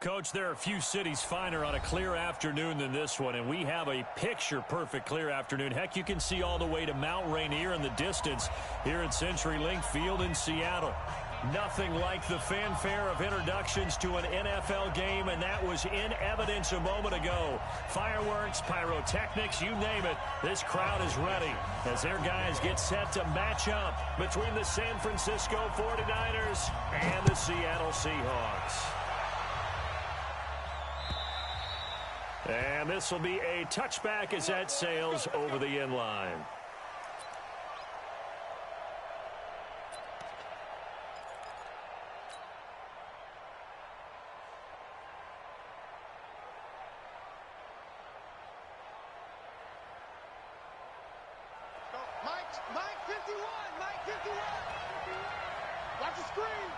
Coach, there are a few cities finer on a clear afternoon than this one, and we have a picture-perfect clear afternoon. Heck, you can see all the way to Mount Rainier in the distance here at CenturyLink Field in Seattle. Nothing like the fanfare of introductions to an NFL game, and that was in evidence a moment ago. Fireworks, pyrotechnics, you name it, this crowd is ready as their guys get set to match up between the San Francisco 49ers and the Seattle Seahawks. And this will be a touchback as that sails over the end line. Mike 51, Mike 51. Watch the screen.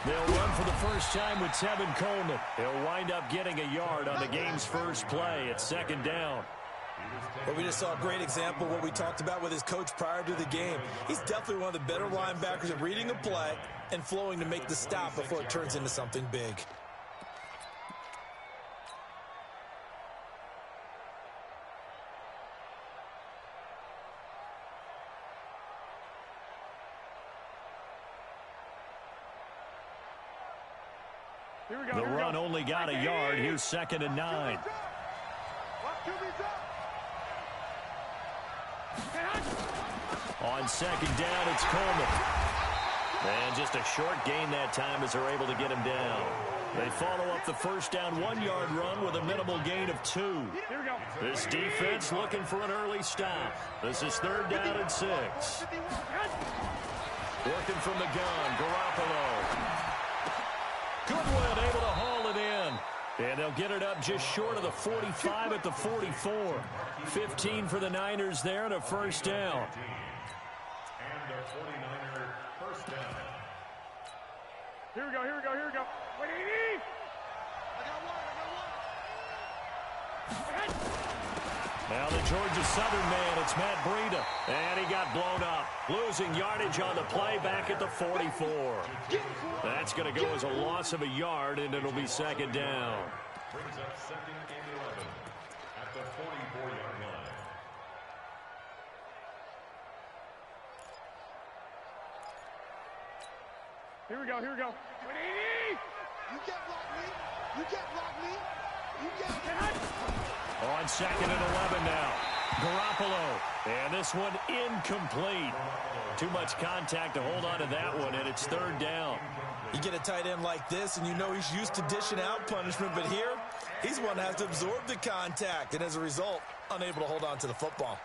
They'll run for the first time with Tevin Coleman. He'll wind up getting a yard on the game's first play at second down. Well, we just saw a great example of what we talked about with his coach prior to the game. He's definitely one of the better linebackers at reading a play and flowing to make the stop before it turns into something big. The run only got a yard. Here's second and 9. On second down, it's Coleman. And just a short gain that time as they're able to get him down. They follow up the first down 1-yard run with a minimal gain of 2. This defense looking for an early stop. This is third down and 6. Working from the gun, Garoppolo. Goodwin able to haul it in. And they'll get it up just short of the 45 at the 44. 15 for the Niners there and a first down. And a 49er first down. Here we go. What do you need? I got one. Now the Georgia Southern man, it's Matt Breida. And he got blown up. Losing yardage on the play back at the 44. That's going to go as a loss of a yard, and it'll be second down. Brings up second and 11 at the 44-yard line. Here we go. What do you need? You can't block me. You can't. On second and 11 now. Garoppolo. And this one incomplete. Too much contact to hold on to that one, and it's third down. You get a tight end like this, and you know he's used to dishing out punishment, but here, he's one that has to absorb the contact, and as a result, unable to hold on to the football.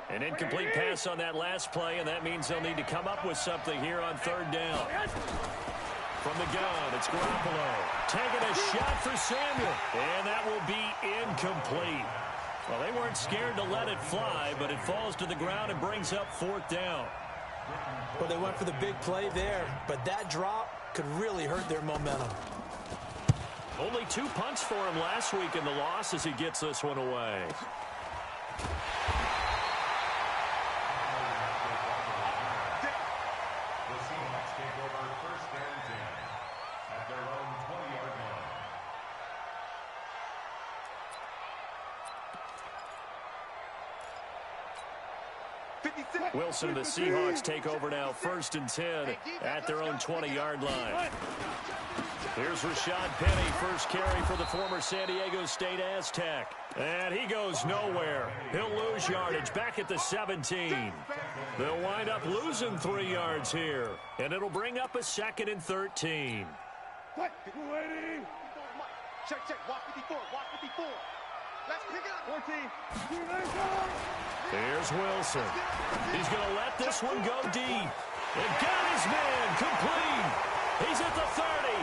An incomplete pass on that last play, and that means they'll need to come up with something here on third down. From the gun, it's Garoppolo. Taking a shot for Samuel, and that will be incomplete. Well, they weren't scared to let it fly, but it falls to the ground and brings up fourth down. Well, they went for the big play there, but that drop could really hurt their momentum. Only 2 punts for him last week in the loss as he gets this one away. Wilson and the Seahawks take over now, first and 10 at their own 20-yard line. Here's Rashad Penny, first carry for the former San Diego State Aztec. And he goes nowhere. He'll lose yardage back at the 17. They'll wind up losing 3 yards here. And it'll bring up a second and 13. Check. Walk 54. Let's pick it up. 14. Here's Wilson. He's going to let this one go deep. And got his man complete. He's at the 30,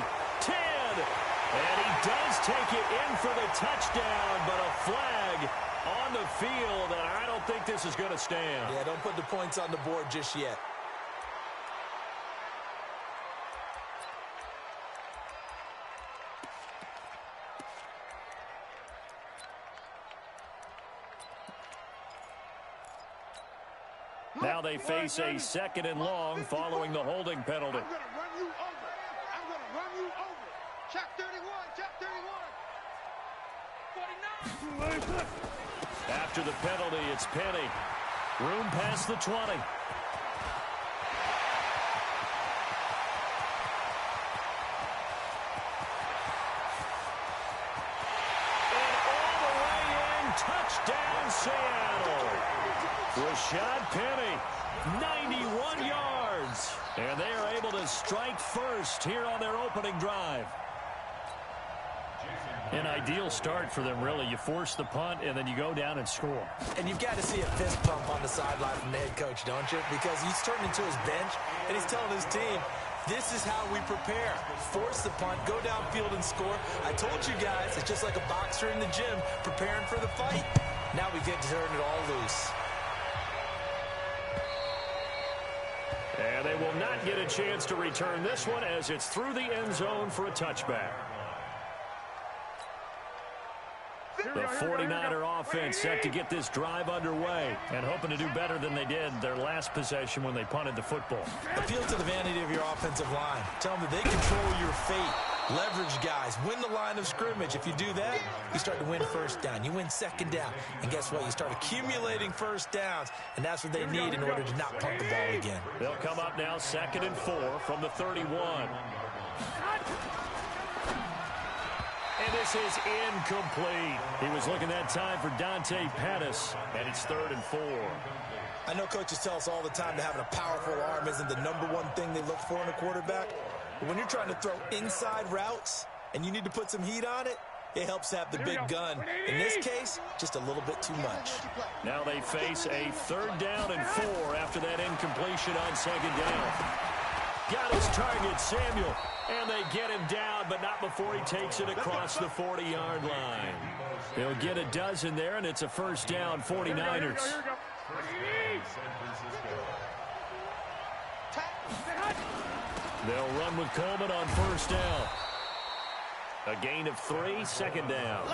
10. And he does take it in for the touchdown, but a flag on the field, and I don't think this is going to stand. Yeah, don't put the points on the board just yet. Now they face a 2nd and long following the holding penalty. I'm going to run you over. I'm going to run you over. Check 31. Check 31. 49. After the penalty, it's Penny. Room past the 20. Touchdown, Seattle. Rashad Penny, 91 yards. And they are able to strike first here on their opening drive. An ideal start for them, really. You force the punt, and then you go down and score. And you've got to see a fist pump on the sideline from the head coach, don't you? Because he's turned into his bench, and he's telling his team, this is how we prepare. Force the punt, go downfield and score. I told you guys, it's just like a boxer in the gym preparing for the fight. Now we get to turn it all loose. And they will not get a chance to return this one as it's through the end zone for a touchback. The 49er offense set to get this drive underway and hoping to do better than they did their last possession when they punted the football. Appeal to the vanity of your offensive line. Tell them that they control your fate. Leverage guys. Win the line of scrimmage. If you do that, you start to win first down. You win second down. And guess what? You start accumulating first downs. And that's what they need in order to not punt the ball again. They'll come up now 2nd and 4 from the 31. And this is incomplete. He was looking that time for Dante Pettis, and it's 3rd and 4. I know coaches tell us all the time that having a powerful arm isn't the #1 thing they look for in a quarterback. But when you're trying to throw inside routes and you need to put some heat on it, it helps have the big gun. In this case, just a little bit too much. Now they face a 3rd down and 4 after that incompletion on 2nd down. Got his target, Samuel. And they get him down, but not before he takes it across the 40-yard line. They'll get a dozen there, and it's a first down, 49ers. They'll run with Coleman on first down. A gain of 3, 2nd down.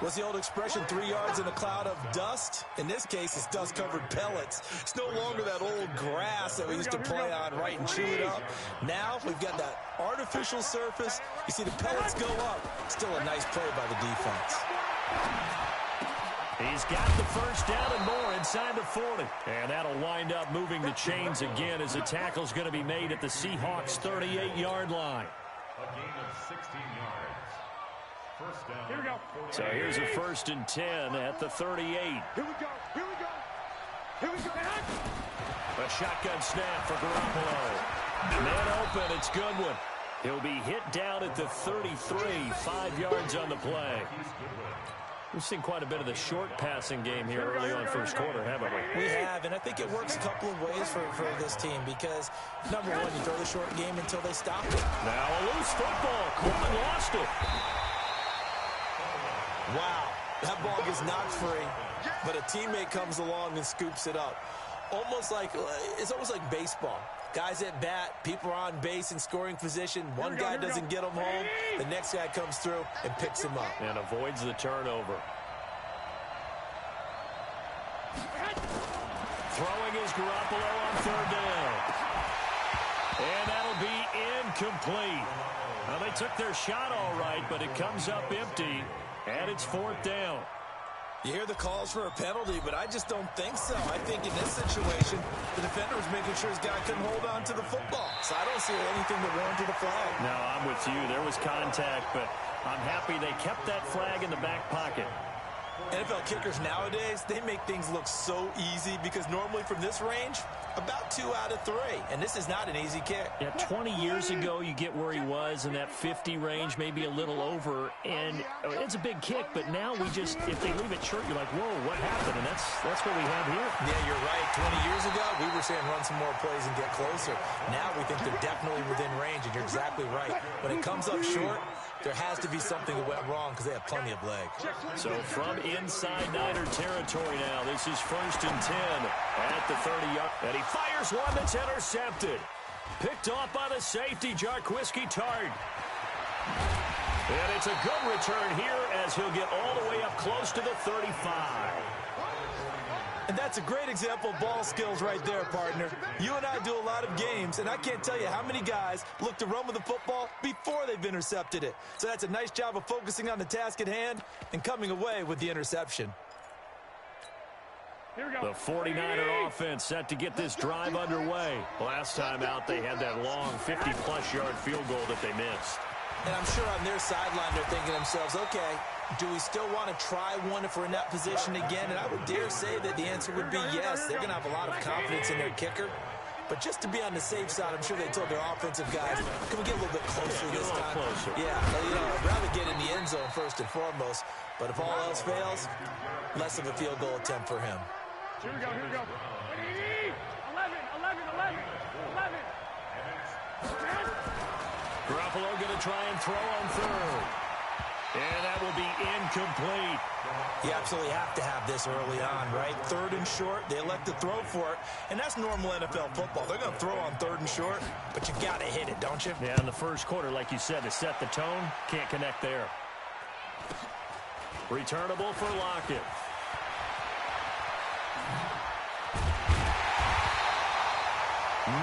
What's the old expression, 3 yards in a cloud of dust? In this case, it's dust-covered pellets. It's no longer that old grass that we used to play on, right, and chew it up. Now we've got that artificial surface. You see the pellets go up. Still a nice play by the defense. He's got the first down and more inside the 40. And that'll wind up moving the chains again as the tackle's going to be made at the Seahawks' 38-yard line. A gain of 16 yards. First down. Here we go. So here's a 1st and 10 at the 38. Here we go. Here we go. Here we go. A shotgun snap for Garoppolo. Man open, it's Goodwin. He'll be hit down at the 33, 5 yards on the play. We've seen quite a bit of the short passing game here early on first quarter, haven't we? We have, and I think it works a couple of ways for this team because, #1, you throw the short game until they stop it. Now a loose football. Coleman lost it. Wow, that ball gets knocked free, but a teammate comes along and scoops it up. It's almost like baseball. Guys at bat, people are on base in scoring position. One guy doesn't get them home. The next guy comes through and picks him up. And avoids the turnover. Throwing is Garoppolo on 3rd down. And that'll be incomplete. Well, they took their shot all right, but it comes up empty. And it's 4th down. You hear the calls for a penalty, but I just don't think so. I think in this situation, the defender was making sure his guy couldn't hold on to the football. So I don't see anything that warranted a flag. No, I'm with you. There was contact, but I'm happy they kept that flag in the back pocket. NFL kickers nowadays, they make things look so easy because normally from this range, about 2 out of 3. And this is not an easy kick. Yeah, 20 years ago, you get where he was in that 50 range, maybe a little over. And it's a big kick, but now we just, if they leave it short, you're like, whoa, what happened? And that's what we have here. Yeah, you're right. 20 years ago, we were saying run some more plays and get closer. Now we think they're definitely within range, and you're exactly right. When it comes up short, there has to be something that went wrong because they have plenty of leg. So from inside Niner territory now, this is 1st and 10 at the 30-yard. And he fires one that's intercepted. Picked off by the safety, Jarquiski Tart. And it's a good return here as he'll get all the way up close to the 35. And that's a great example of ball skills right there, partner. You and I do a lot of games, and I can't tell you how many guys look to run with the football before they've intercepted it. So that's a nice job of focusing on the task at hand and coming away with the interception. The 49er offense set to get this drive underway. Last time out, they had that long 50-plus yard field goal that they missed. And I'm sure on their sideline they're thinking to themselves, okay, do we still want to try one if we're in that position again? And I would dare say that the answer would be yes. They're going to have a lot of confidence in their kicker. But just to be on the safe side, I'm sure they told their offensive guys, can we get a little bit closer this time? Closer. Yeah, I'd rather get in the end zone first and foremost. But if all else fails, less of a field goal attempt for him. Here we go, here we go. 11. Garoppolo going to try and throw on third. And that will be incomplete. You absolutely have to have this early on, right? Third and short, they elect to throw for it, and that's normal NFL football. They're going to throw on third and short, but you got to hit it, don't you? Yeah, in the first quarter, like you said, to set the tone, can't connect there. Returnable for Lockett.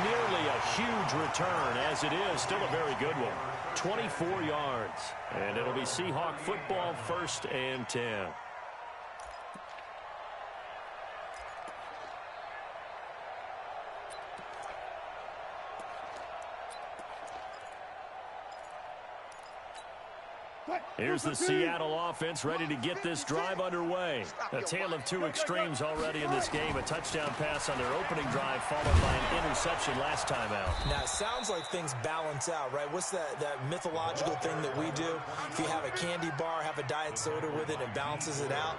Nearly a huge return, as it is still a very good one. 24 yards. And it'll be Seahawk football, 1st and 10. Here's the Seattle offense ready to get this drive underway. A tale of two extremes already in this game. A touchdown pass on their opening drive followed by an interception last time out. Now, it sounds like things balance out, right? What's that mythological thing that we do? If you have a candy bar, have a diet soda with it, it balances it out.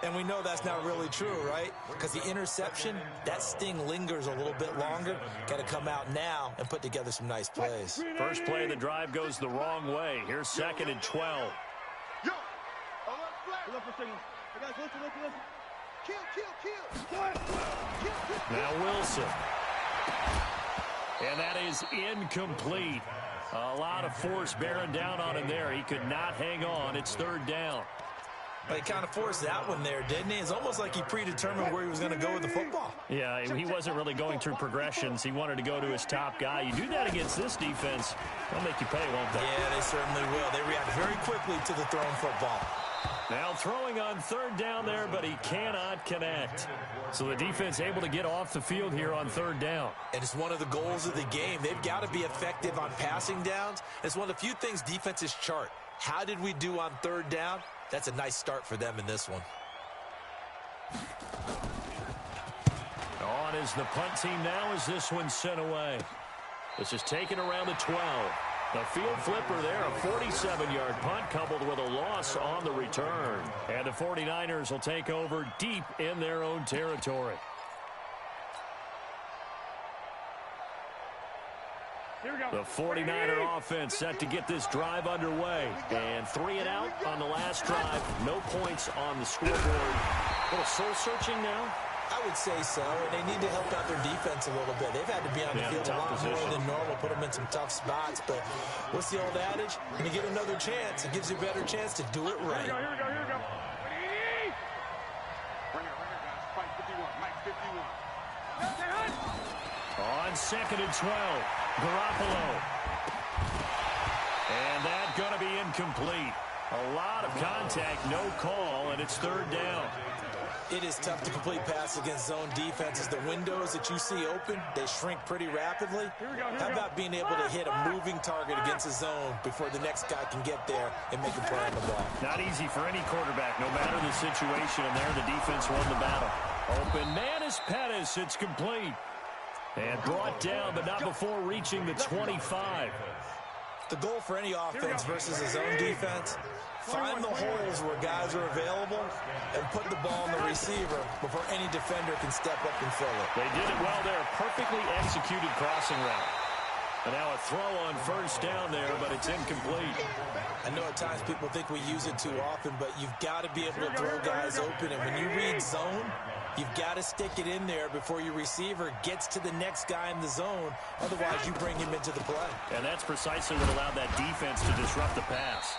And we know that's not really true, right? Because the interception, that sting lingers a little bit longer. Got to come out now and put together some nice plays. First play of the drive goes the wrong way. Here's 2nd and 12. Yo! Look for signal. Hey guys, listen. Kill. Now Wilson. And that is incomplete. A lot of force bearing down on him there. He could not hang on. It's 3rd down. But he kind of forced that one there, didn't he? It's almost like he predetermined where he was going to go with the football. Yeah, he wasn't really going through progressions. He wanted to go to his top guy. You do that against this defense, they'll make you pay, won't they? Yeah, they certainly will. They react very quickly to the thrown football. Now throwing on 3rd down there, but he cannot connect. So the defense able to get off the field here on 3rd down. And it's one of the goals of the game. They've got to be effective on passing downs. It's one of the few things defenses chart. How did we do on 3rd down? That's a nice start for them in this one. On is the punt team now as this one's sent away. This is taken around the 12. The field flipper there, a 47-yard punt coupled with a loss on the return. And the 49ers will take over deep in their own territory. The 49er offense set to get this drive underway. And 3 and out on the last drive. No points on the scoreboard. A little soul-searching now? I would say so, and they need to help out their defense a little bit. They've had to be on the field a lot more than normal, put them in some tough spots. But what's the old adage? When you get another chance, it gives you a better chance to do it right. Here we go. Bring it, guys. Fight 51. Mike 51. On 2nd and 12, Garoppolo. And that's going to be incomplete. A lot of contact, no call, and it's 3rd down. It is tough to complete pass against zone defenses. The windows that you see open, they shrink pretty rapidly. How about being able to hit a moving target against a zone before the next guy can get there and make a play on the ball? Not easy for any quarterback, no matter the situation, and there the defense won the battle. Open man is Pettis. It's complete. And brought down, but not before reaching the 25. The goal for any offense versus a zone defense, find the holes where guys are available and put the ball on the receiver before any defender can step up and fill it. They did it well there. Perfectly executed crossing route. And now a throw on 1st down there, but it's incomplete. I know at times people think we use it too often, but you've got to be able to throw guys open. And when you read zone, you've got to stick it in there before your receiver gets to the next guy in the zone. Otherwise, you bring him into the play. And that's precisely what allowed that defense to disrupt the pass.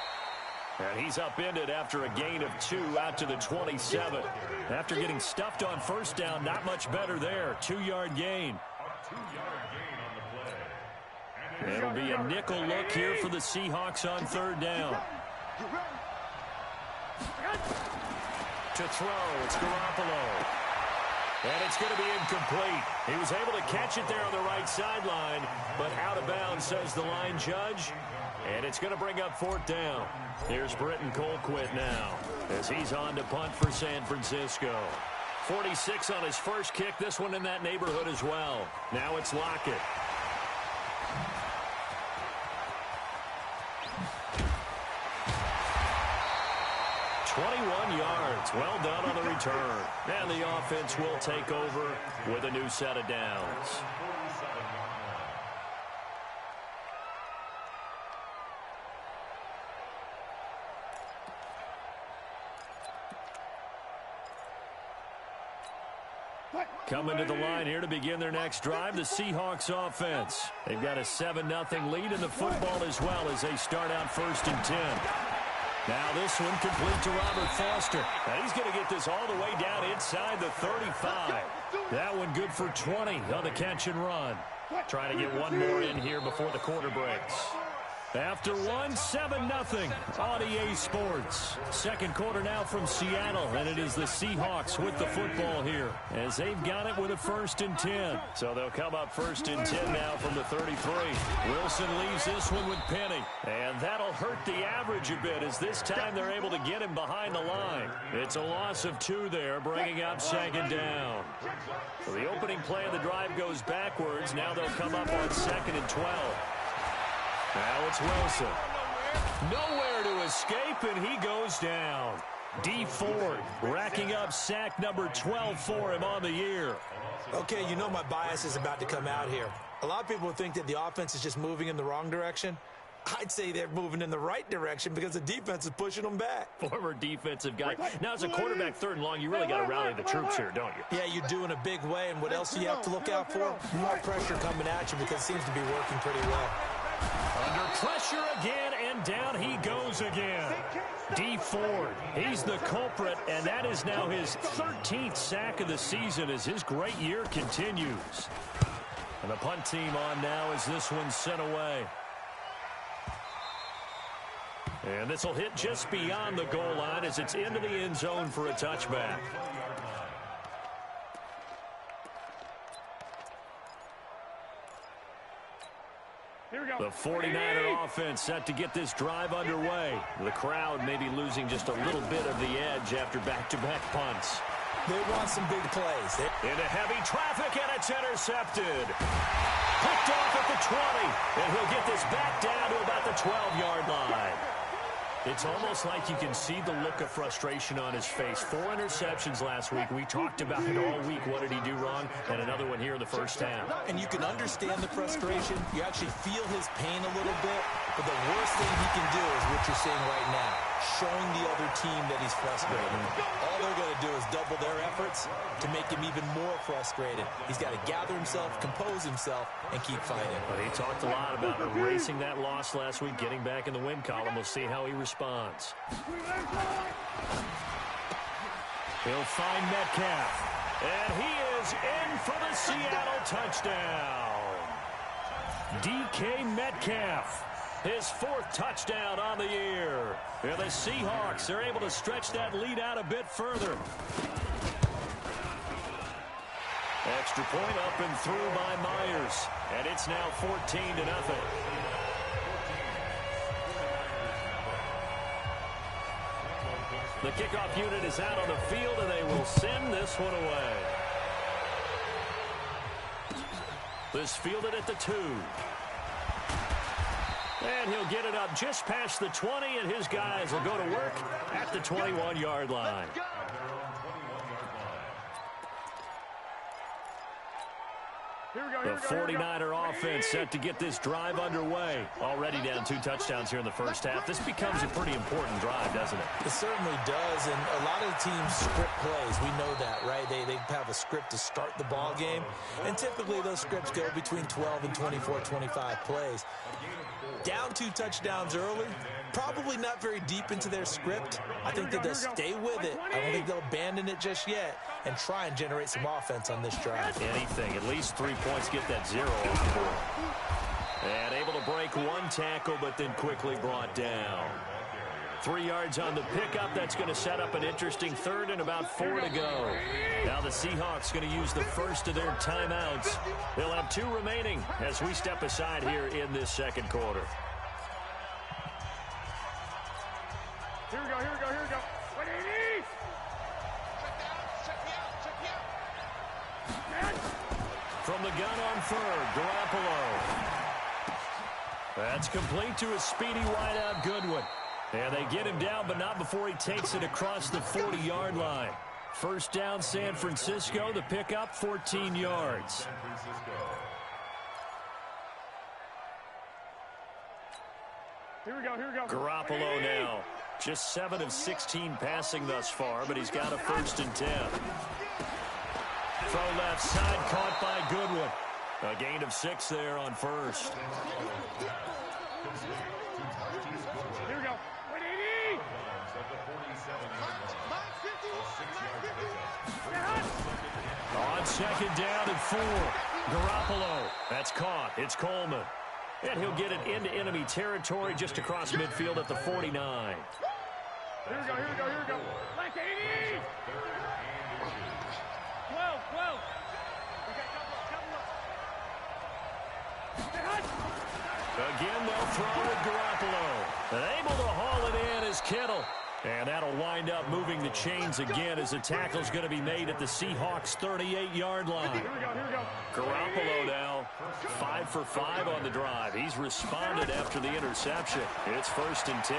And he's upended after a gain of 2 out to the 27. After getting stuffed on first down, not much better there. 2-yard gain. It'll be a nickel look here for the Seahawks on third down. To throw, it's Garoppolo. And it's going to be incomplete. He was able to catch it there on the right sideline, but out of bounds, says the line judge. And it's going to bring up fourth down. Here's Britton Colquitt now as he's on to punt for San Francisco. 46 on his first kick, this one in that neighborhood as well. Now it's Lockett. .21 yards. Well done on the return. And the offense will take over with a new set of downs. Coming to the line here to begin their next drive, the Seahawks offense. They've got a 7-0 lead in the football as well as they start out 1st and 10. Now this one complete to Robert Foster. And he's going to get this all the way down inside the 35. That one good for 20 on the catch and run. Trying to get one more in here before the quarter breaks. After one, 7-0 on EA Sports. Second quarter now from Seattle, and it is the Seahawks with the football here as they've got it with a 1st and 10. So they'll come up 1st and 10 now from the 33. Wilson leaves this one with Penny, and that'll hurt the average a bit as this time they're able to get him behind the line. It's a loss of 2 there, bringing up 2nd down. So the opening play of the drive goes backwards. Now they'll come up on 2nd and 12. Now it's Wilson. Nowhere to escape, and he goes down. Dee Ford racking up sack number 12 for him on the year. Okay, you know my bias is about to come out here. A lot of people think that the offense is just moving in the wrong direction. I'd say they're moving in the right direction because the defense is pushing them back. Former defensive guy. Now, as a quarterback 3rd and long, you really got to rally the troops here, don't you? Yeah, you do in a big way, and what else do you have to look out for? More pressure coming at you because it seems to be working pretty well. Under pressure again, and down he goes again. Dee Ford, he's the culprit, and that is now his 13th sack of the season as his great year continues. And the punt team on now as this one's sent away. And this will hit just beyond the goal line as it's into the end zone for a touchback. The 49er offense set to get this drive underway. The crowd may be losing just a little bit of the edge after back-to-back punts. They want some big plays. Into heavy traffic, and it's intercepted. Picked off at the 20, and he'll get this back down to about the 12-yard line. It's almost like you can see the look of frustration on his face. 4 interceptions last week. We talked about it all week. What did he do wrong? And another one here in the first half. And you can understand the frustration. You actually feel his pain a little bit. But the worst thing he can do is what you're seeing right now, showing the other team that he's frustrated. All they're going to do is double their efforts to make him even more frustrated. He's got to gather himself, compose himself, and keep fighting. Well, he talked a lot about erasing that loss last week, getting back in the win column. We'll see how he responds. He'll find Metcalf. And he is in for the Seattle touchdown. DK Metcalf. His 4th touchdown on the year. And the Seahawks are able to stretch that lead out a bit further. Extra point up and through by Myers. And it's now 14-0. The kickoff unit is out on the field, and they will send this one away. This fielded at the 2. And he'll get it up just past the 20, and his guys will go to work at the 21-yard line. The 49er offense set to get this drive underway. Already down 2 touchdowns here in the first half. This becomes a pretty important drive, doesn't it? It certainly does, and a lot of teams script plays. We know that, right? They have a script to start the ball game, and typically those scripts go between 12 and 24, 25 plays. Down 2 touchdowns early, probably not very deep into their script. I think that they'll stay with it. I don't think they'll abandon it just yet and try and generate some offense on this drive. Anything. At least 3 points, get that 0 off the board. And able to break one tackle, but then quickly brought down. 3 yards on the pickup. That's going to set up an interesting third and about 4 to go. Now the Seahawks going to use the first of their timeouts. They'll have 2 remaining as we step aside here in this second quarter. Here we go, here we go, here we go. 180! From the gun on third, Garoppolo. That's complete to a speedy wideout Goodwin. And they get him down, but not before he takes it across the 40-yard line. First down, San Francisco. The pickup, 14 yards. Here we go, here we go. Garoppolo now. Just 7 of 16 passing thus far, but he's got a 1st and 10. Throw left side, caught by Goodwin. A gain of 6 there on first. Here we go. 180! On second down and 4. Garoppolo. That's caught. It's Coleman. And he'll get it into enemy territory just across midfield at the 49. Here we go, here we go, here we go. Like 80! 12, 12. We got double up. Again, they'll throw with Garoppolo. And able to haul it in is Kittle. And that'll wind up moving the chains again as the tackle's going to be made at the Seahawks' 38-yard line. Here we go, here we go. Garoppolo now 5 for 5 on the drive. He's responded after the interception. It's 1st and 10.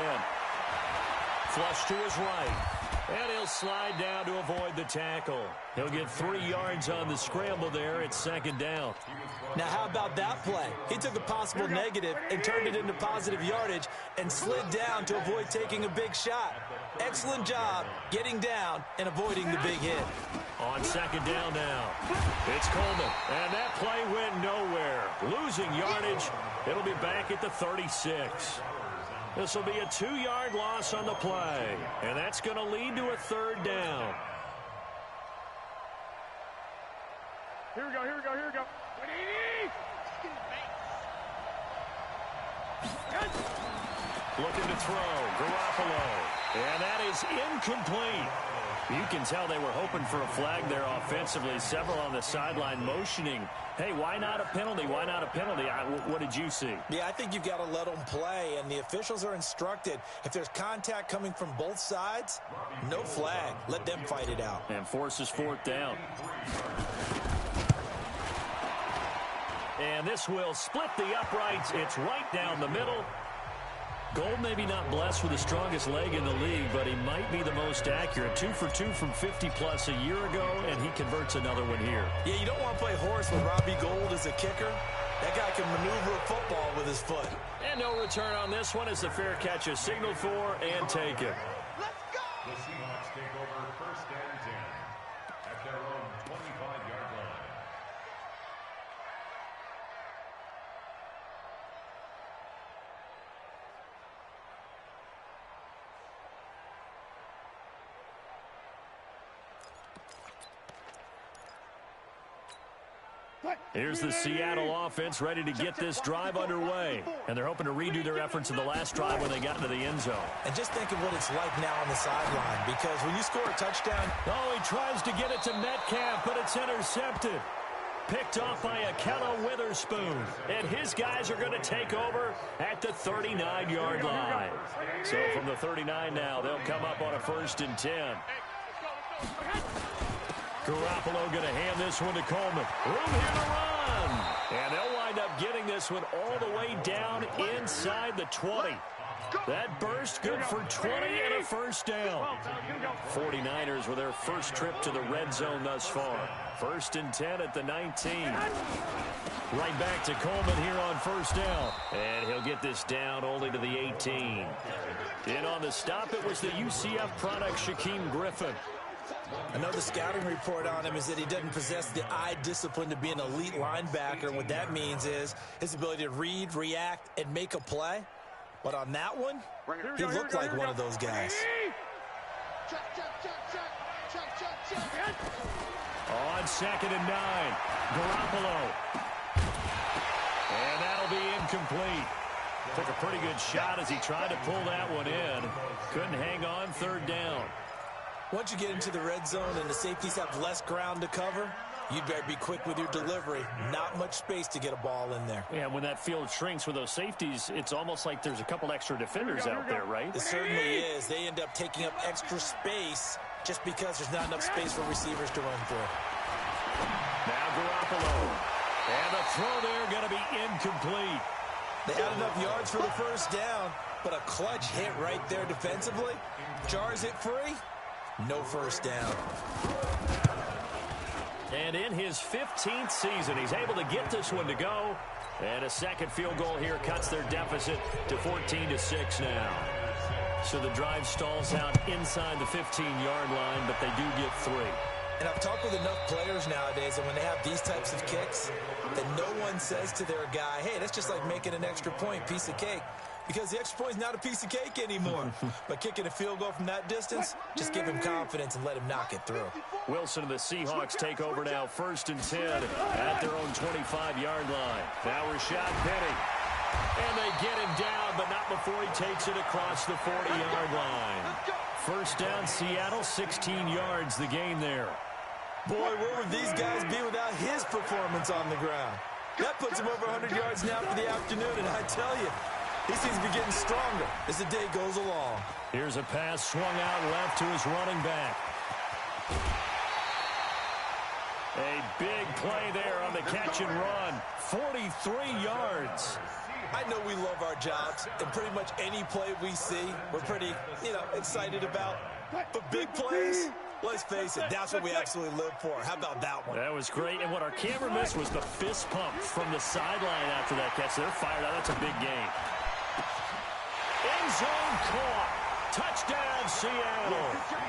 Flush to his right. And he'll slide down to avoid the tackle. He'll get 3 yards on the scramble there at 2nd down. Now, how about that play? He took a possible negative and turned it into positive yardage and slid down to avoid taking a big shot. Excellent job getting down and avoiding the big hit. On 2nd down now, it's Coleman. And that play went nowhere. Losing yardage. It'll be back at the 36. This will be a 2-yard loss on the play. And that's going to lead to a 3rd down. Here we go, here we go, here we go. 180! Looking to throw, Garoppolo. And that is incomplete. You can tell they were hoping for a flag there offensively. Several on the sideline motioning. Hey, why not a penalty? Why not a penalty? What did you see? Yeah, I think you've got to let them play, and the officials are instructed. If there's contact coming from both sides, no flag. Let them fight it out. And forces 4th down. And this will split the uprights. It's right down the middle. Gold maybe not blessed with the strongest leg in the league, but he might be the most accurate. 2 for 2 from 50-plus a year ago, and he converts another one here. Yeah, you don't want to play horse with Robbie Gould as a kicker. That guy can maneuver a football with his foot. And no return on this one as the fair catch is signaled for and taken. The Seahawks take over 1st and 10 at their own 25-yard line. Here's the Seattle offense ready to get this drive underway. And they're hoping to redo their efforts in the last drive when they got into the end zone. And just think of what it's like now on the sideline, because when you score a touchdown... Oh, he tries to get it to Metcalf, but it's intercepted. Picked off by Ahkello Witherspoon. And his guys are going to take over at the 39-yard line. So from the 39 now, they'll come up on a 1st and 10. Garoppolo going to hand this one to Coleman. Room here to run. And they'll wind up getting this one all the way down inside the 20. That burst good for 20 and a 1st down. 49ers with their first trip to the red zone thus far. 1st and 10 at the 19. Right back to Coleman here on 1st down. And he'll get this down only to the 18. In on the stop, it was the UCF product, Shaquem Griffin. I know the scouting report on him is that he doesn't possess the eye discipline to be an elite linebacker. And what that means is his ability to read, react, and make a play. But on that one, he looked like one of those guys. On 2nd and 9, Garoppolo. And that'll be incomplete. Took a pretty good shot as he tried to pull that one in. Couldn't hang on, 3rd down. Once you get into the red zone and the safeties have less ground to cover, you'd better be quick with your delivery. Not much space to get a ball in there. Yeah, when that field shrinks with those safeties, it's almost like there's a couple extra defenders out there, right? It certainly is. They end up taking up extra space just because there's not enough space for receivers to run through. Now Garoppolo. And the throw there going to be incomplete. They had enough yards for the 1st down, but a clutch hit right there defensively. Jars it free. No 1st down. And in his 15th season, he's able to get this one to go. And a second field goal here cuts their deficit to 14-6 now. So the drive stalls out inside the 15-yard line, but they do get 3. And I've talked with enough players nowadays that when they have these types of kicks, that no one says to their guy, hey, that's just like making an extra point, piece of cake. Because the extra point is not a piece of cake anymore. But kicking a field goal from that distance, just give him confidence and let him knock it through. Wilson and the Seahawks take over now, 1st and 10 at their own 25-yard line. Now Rashad Penny. And they get him down, but not before he takes it across the 40-yard line. 1st down, Seattle, 16 yards the gain there. Boy, where would these guys be without his performance on the ground? That puts him over 100 yards now for the afternoon, and I tell you, he seems to be getting stronger as the day goes along. Here's a pass swung out left to his running back. A big play there on the catch and run. 43 yards. I know we love our jobs, and pretty much any play we see, we're pretty, excited about. But big plays, let's face it, that's what we absolutely live for. How about that one? That was great, and what our camera missed was the fist pump from the sideline after that catch. They're fired out. That's a big gain. End zone caught. Touchdown, Seattle.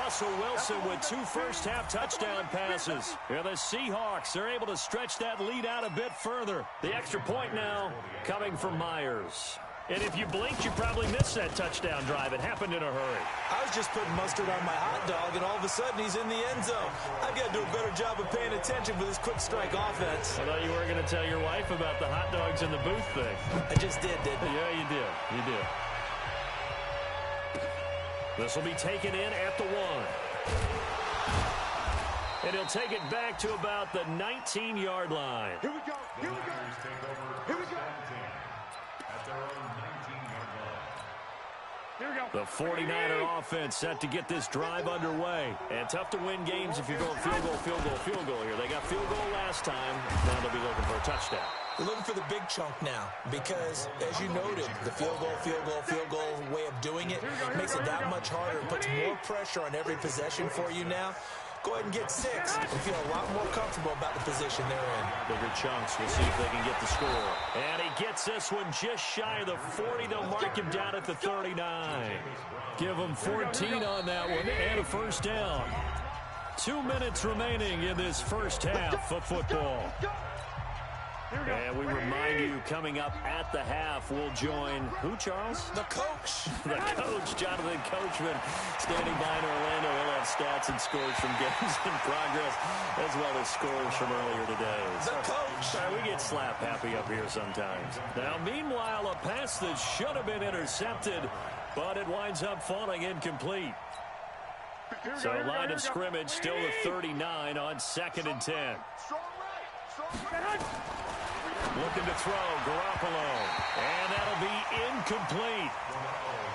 Russell Wilson with 2 first-half touchdown passes. Yeah, the Seahawks are able to stretch that lead out a bit further. The extra point now coming from Myers. And if you blinked, you probably missed that touchdown drive. It happened in a hurry. I was just putting mustard on my hot dog, and all of a sudden he's in the end zone. I've got to do a better job of paying attention for this quick strike offense. I thought you were going to tell your wife about the hot dogs in the booth thing. I just did, didn't I? Yeah, you did. You did. This will be taken in at the 1. And he'll take it back to about the 19-yard line. Here we go. Here we go. Here we go. At their own 19-yard line. Here we go. The 49er offense set to get this drive underway. And tough to win games if you're going field goal, field goal, field goal here. They got field goal last time. Now they'll be looking for a touchdown. We're looking for the big chunk now because, as you noted, the field goal way of doing it makes it that much harder. It puts more pressure on every possession for you now. Go ahead and get 6 and feel a lot more comfortable about the position they're in. Bigger chunks. We'll see if they can get the score. And he gets this one just shy of the 40. They'll mark him down at the 39. Give him 14 on that one and a first down. 2 minutes remaining in this first half of football. And we remind you, coming up at the half, we'll join who, Charles? The coach. The coach, Jonathan Coachman, standing by in Orlando. He'll have stats and scores from games in progress, as well as scores from earlier today. The coach. We get slap happy up here sometimes. Now, meanwhile, a pass that should have been intercepted, but it winds up falling incomplete. So line of scrimmage, still the 39 on 2nd and 10. Looking to throw, Garoppolo. And that'll be incomplete.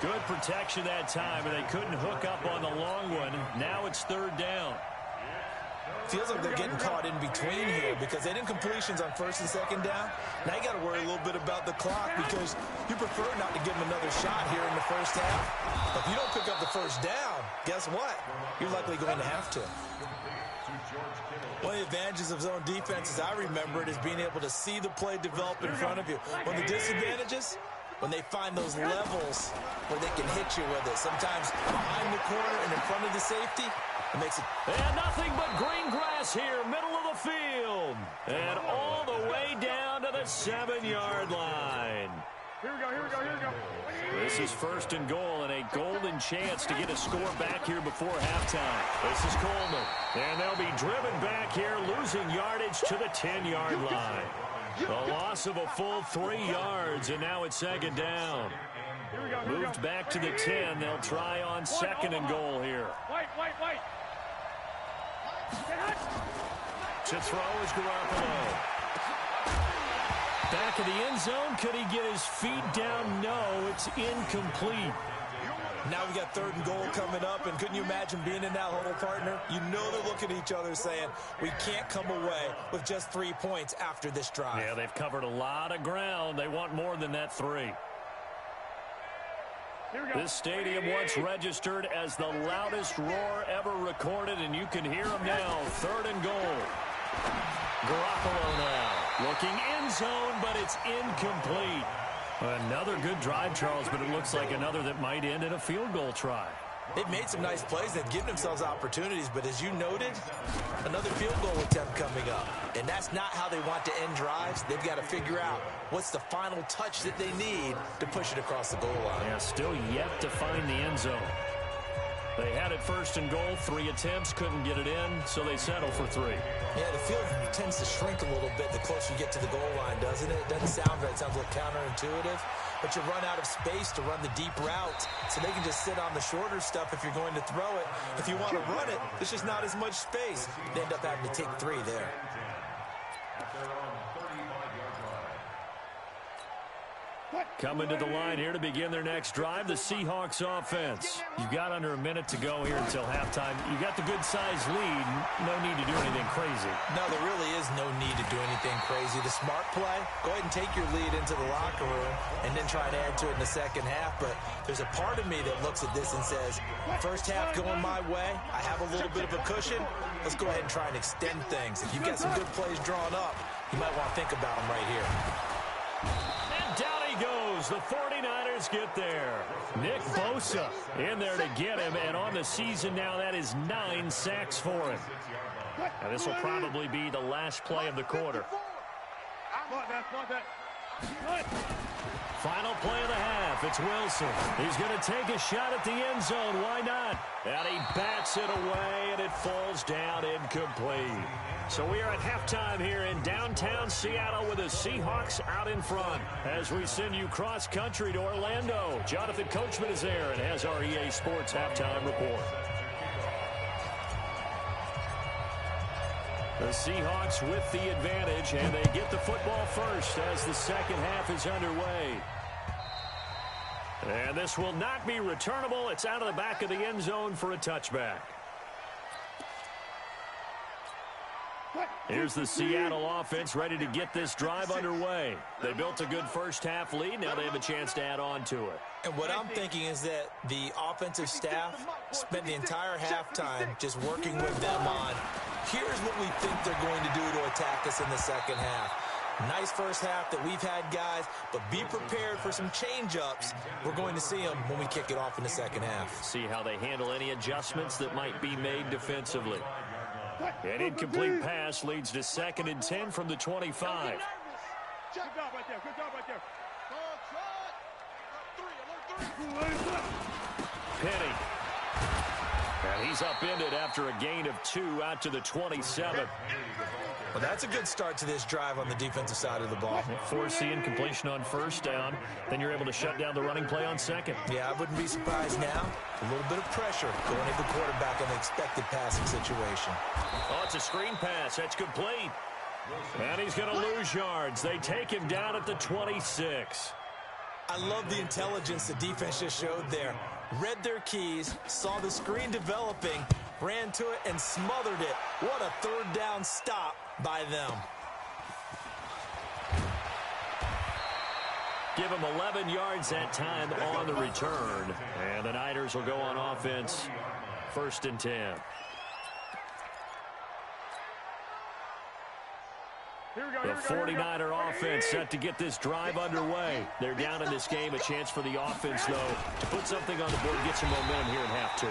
Good protection that time, and they couldn't hook up on the long one. Now it's 3rd down. Feels like they're getting caught in between here because they did incompletions on 1st and 2nd down. Now you got to worry a little bit about the clock because you prefer not to give them another shot here in the first half. But if you don't pick up the 1st down, guess what? You're likely going to have to. One of the advantages of zone defense, as I remember it, is being able to see the play develop in front of you. One of the disadvantages, when they find those levels where they can hit you with it. Sometimes behind the corner and in front of the safety, it makes it. And nothing but green grass here, middle of the field. And all the way down to the 7-yard line. Here we go, here we go, here we go. This is first and goal, and a golden chance to get a score back here before halftime. This is Coleman, and they'll be driven back here, losing yardage to the 10-yard line. The loss of a full 3 yards, and now it's second down. Moved back to the 10. They'll try on second and goal here. Wait. To throw is Garoppolo. Back of the end zone. Could he get his feet down? No, it's incomplete. Now we got third and goal coming up, and couldn't you imagine being in that huddle, partner? You know they're looking at each other saying, we can't come away with just 3 points after this drive. Yeah, they've covered a lot of ground. They want more than that 3. This stadium once registered as the loudest roar ever recorded, and you can hear them now. Third and goal. Garoppolo now. Looking end zone, but it's incomplete. Another good drive, Charles, but it looks like another that might end in a field goal try. They've made some nice plays. They've given themselves opportunities, but as you noted, another field goal attempt coming up. And that's not how they want to end drives. They've got to figure out what's the final touch that they need to push it across the goal line. Yeah, still yet to find the end zone. They had it first and goal, 3 attempts, couldn't get it in, so they settle for 3. Yeah, the field tends to shrink a little bit the closer you get to the goal line, doesn't it? It doesn't sound right. It sounds a little counterintuitive. But you run out of space to run the deep route, so they can just sit on the shorter stuff if you're going to throw it. If you want to run it, there's just not as much space. They end up having to take 3 there. Coming to the line here to begin their next drive, the Seahawks offense. You've got under a minute to go here until halftime. You got the good-sized lead. No need to do anything crazy. No, there really is no need to do anything crazy. The smart play, go ahead and take your lead into the locker room and then try and add to it in the second half. But there's a part of me that looks at this and says, first half going my way, I have a little bit of a cushion. Let's go ahead and try and extend things. If you've got some good plays drawn up, you might want to think about them right here. Down he goes. The 49ers get there. Nick Bosa in there to get him, and on the season now, that is 9 sacks for him. Now, this will probably be the last play of the quarter. Final play of the half. It's Wilson. He's going to take a shot at the end zone. Why not? And he bats it away, and it falls down incomplete. So we are at halftime here in downtown Seattle with the Seahawks out in front. As we send you cross-country to Orlando, Jonathan Coachman is there and has our EA Sports halftime report. The Seahawks with the advantage, and they get the football first as the second half is underway. And this will not be returnable. It's out of the back of the end zone for a touchback. Here's the Seattle offense ready to get this drive underway. They built a good first half lead. Now they have a chance to add on to it. And what I'm thinking is that the offensive staff spent the entire halftime just working with them on, here's what we think they're going to do to attack us in the second half. Nice first half that we've had, guys, but be prepared for some change-ups. We're going to see them when we kick it off in the second half. See how they handle any adjustments that might be made defensively. An incomplete pass leads to 2nd and 10 from the 25. Good job right there. Good job right there. Penny. And he's upended after a gain of 2 out to the 27. Well, that's a good start to this drive on the defensive side of the ball. Force the incompletion on first down. Then you're able to shut down the running play on second. Yeah, I wouldn't be surprised now. A little bit of pressure going at the quarterback in the expected passing situation. Oh, it's a screen pass. That's complete. And he's going to lose yards. They take him down at the 26. I love the intelligence the defense just showed there. Read their keys, saw the screen developing, ran to it, and smothered it. What a third down stop by them. Give him 11 yards that time on the return. And the Niners will go on offense, 1st and 10. The 49er offense set to get this drive underway. They're down in this game. A chance for the offense, though, to put something on the board, get some momentum here in half 2.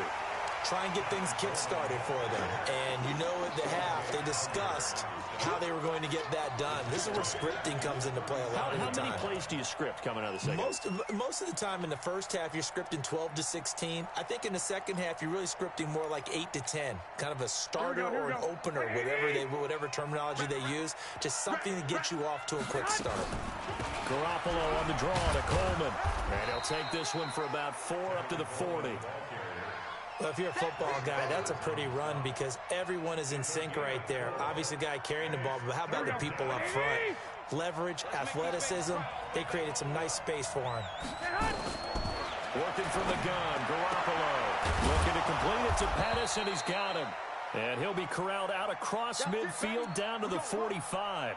try and get things kick-started for them. And you know at the half, they discussed how they were going to get that done. This is where scripting comes into play a lot of the time. How many plays do you script coming out of the second? Most of the time in the first half, you're scripting 12 to 16. I think in the second half, you're really scripting more like 8 to 10. Kind of a starter or an opener, whatever terminology they use. Just something to get you off to a quick start. Garoppolo on the draw to Coleman. And he'll take this one for about 4 up to the 40. Well, if you're a football guy, that's a pretty run because everyone is in sync right there. Obviously, the guy carrying the ball, but how about the people up front? Leverage, athleticism, they created some nice space for him. Working from the gun, Garoppolo. Looking to complete it to Pettis, and he's got him. And he'll be corralled out across midfield down to the 45.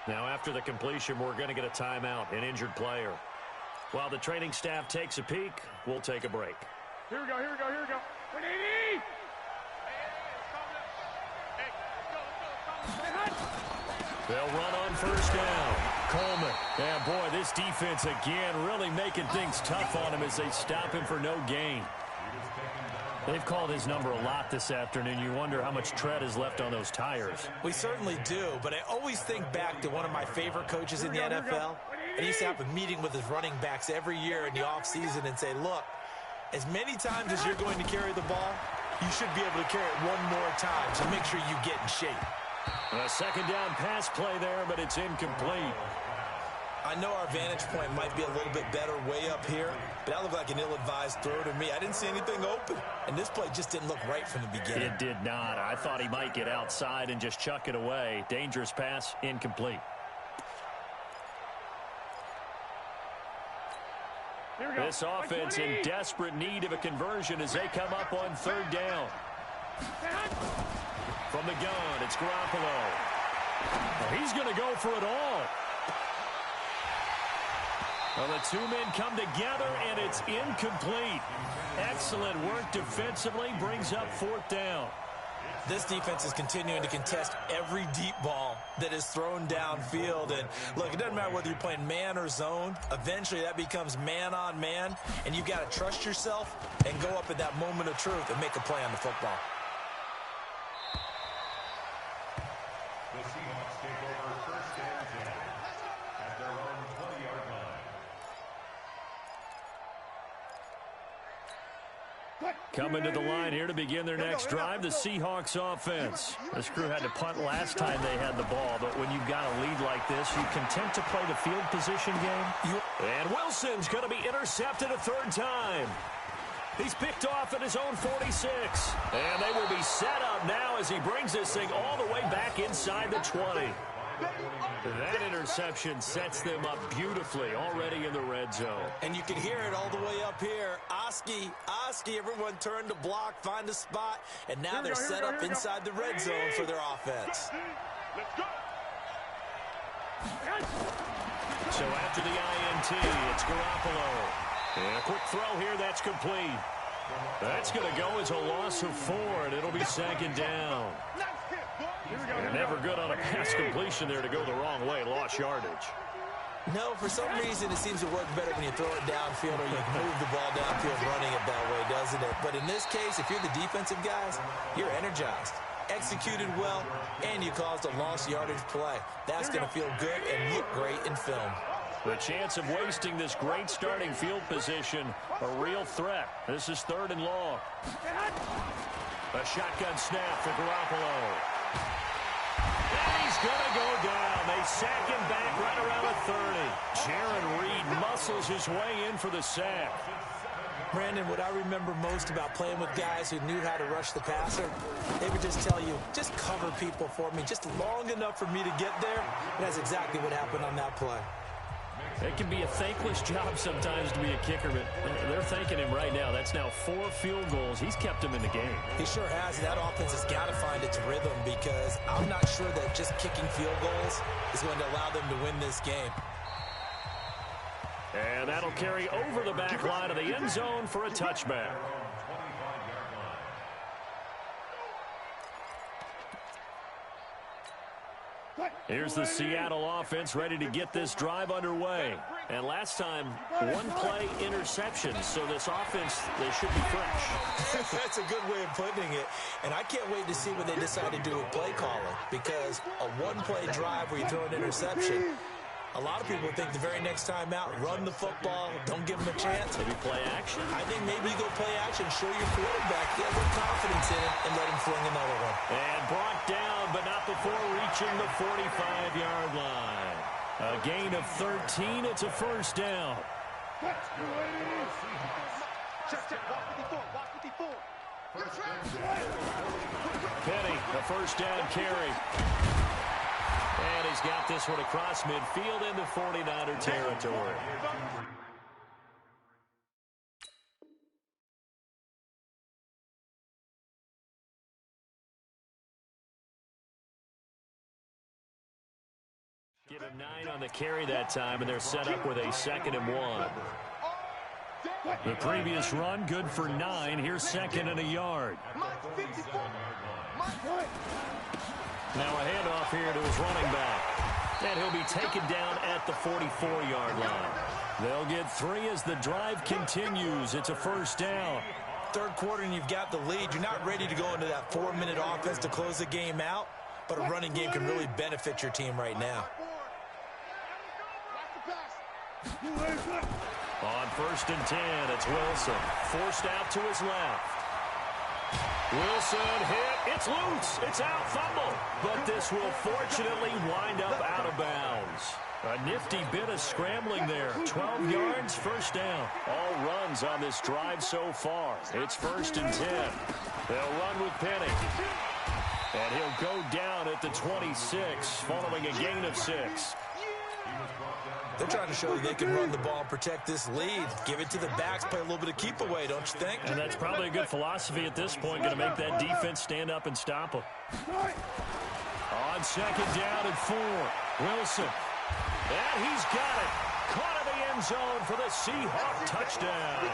Now, after the completion, we're going to get a timeout, an injured player. While the training staff takes a peek, we'll take a break. Here we go. They'll run on first down. Coleman. And, boy, this defense again really making things tough on him as they stop him for no gain. They've called his number a lot this afternoon. You wonder how much tread is left on those tires. We certainly do, but I always think back to one of my favorite coaches in the NFL. And he used to have a meeting with his running backs every year in the offseason and say, look, as many times as you're going to carry the ball, you should be able to carry it one more time, so make sure you get in shape. A second down pass play there, but it's incomplete. I know our vantage point might be a little bit better way up here, but that looked like an ill-advised throw to me. I didn't see anything open, and this play just didn't look right from the beginning. It did not. I thought he might get outside and just chuck it away. Dangerous pass, incomplete. This offense in desperate need of a conversion as they come up on third down. From the gun, it's Garoppolo. He's going to go for it all. Well, the two men come together, and it's incomplete. Excellent work defensively, brings up fourth down. This defense is continuing to contest every deep ball that is thrown downfield. And, look, it doesn't matter whether you're playing man or zone. Eventually, that becomes man-on-man, and you've got to trust yourself and go up at that moment of truth and make a play on the football. The Seahawks take over first and 10 at their own 20-yard line. Coming to the line here to begin their next drive, the Seahawks offense. This crew had to punt last time they had the ball, but when you've got a lead like this, you content to play the field position game? And Wilson's going to be intercepted a third time. He's picked off at his own 46. And they will be set up now as he brings this thing all the way back inside the 20. That interception sets them up beautifully already in the red zone. And you can hear it all the way up here. Oski, everyone turned to block, find a spot, and now they're set up inside the red zone for their offense. So after the INT, it's Garoppolo. And a quick throw here, that's complete. That's going to go as a loss of 4, and it'll be second down. Never good on a pass completion there to go the wrong way. Lost yardage. No, for some reason it seems to work better when you throw it downfield or you move the ball downfield running it that way, doesn't it? But in this case, if you're the defensive guys, you're energized, executed well, and you caused a lost yardage play. That's going to feel good and look great in film. The chance of wasting this great starting field position, a real threat. This is third and long. A shotgun snap for Garoppolo. And he's going to go down. They sack him back right around the 30. Jaron Reed muscles his way in for the sack. Brandon, what I remember most about playing with guys who knew how to rush the passer, they would just tell you, just cover people for me, just long enough for me to get there. And that's exactly what happened on that play. It can be a thankless job sometimes to be a kicker, but they're thanking him right now. That's now 4 field goals. He's kept them in the game. He sure has. That offense has got to find its rhythm because I'm not sure that just kicking field goals is going to allow them to win this game. And that'll carry over the back line of the end zone for a touchback. Here's the Seattle offense ready to get this drive underway. And last time, one play interception. So this offense, they should be fresh. That's a good way of putting it. And I can't wait to see what they decide to do with play calling. Because a one-play drive where you throw an interception, a lot of people think the very next time out, run the football, don't give them a chance. Maybe play action? I think maybe you go play action, show your quarterback he has a confidence in it, and let him fling another one. And brought down, but not before reaching the 45-yard line. A gain of 13. It's a first down. Penny, a first down carry. And he's got this one across midfield into 49er territory. Give him 9 on the carry that time, and they're set up with a 2nd and 1. The previous run, good for 9. Here's 2nd and a yard. Now a handoff here to his running back. And he'll be taken down at the 44-yard line. They'll get 3 as the drive continues. It's a first down. Third quarter and you've got the lead. You're not ready to go into that 4-minute offense to close the game out, but a running game can really benefit your team right now. On 1st and 10, it's Wilson. Forced out to his left. Wilson hit. It's loose. It's out. Fumble. But this will fortunately wind up out of bounds. A nifty bit of scrambling there. 12 yards, first down. All runs on this drive so far. It's 1st and 10. They'll run with Penny. And he'll go down at the 26, following a gain of 6. They're trying to show you they can run the ball and protect this lead. Give it to the backs, play a little bit of keep away, don't you think? And that's probably a good philosophy at this point, going to make that defense stand up and stop them. On 2nd down and 4, Wilson. And he's got it. Caught in the end zone for the Seahawk touchdown.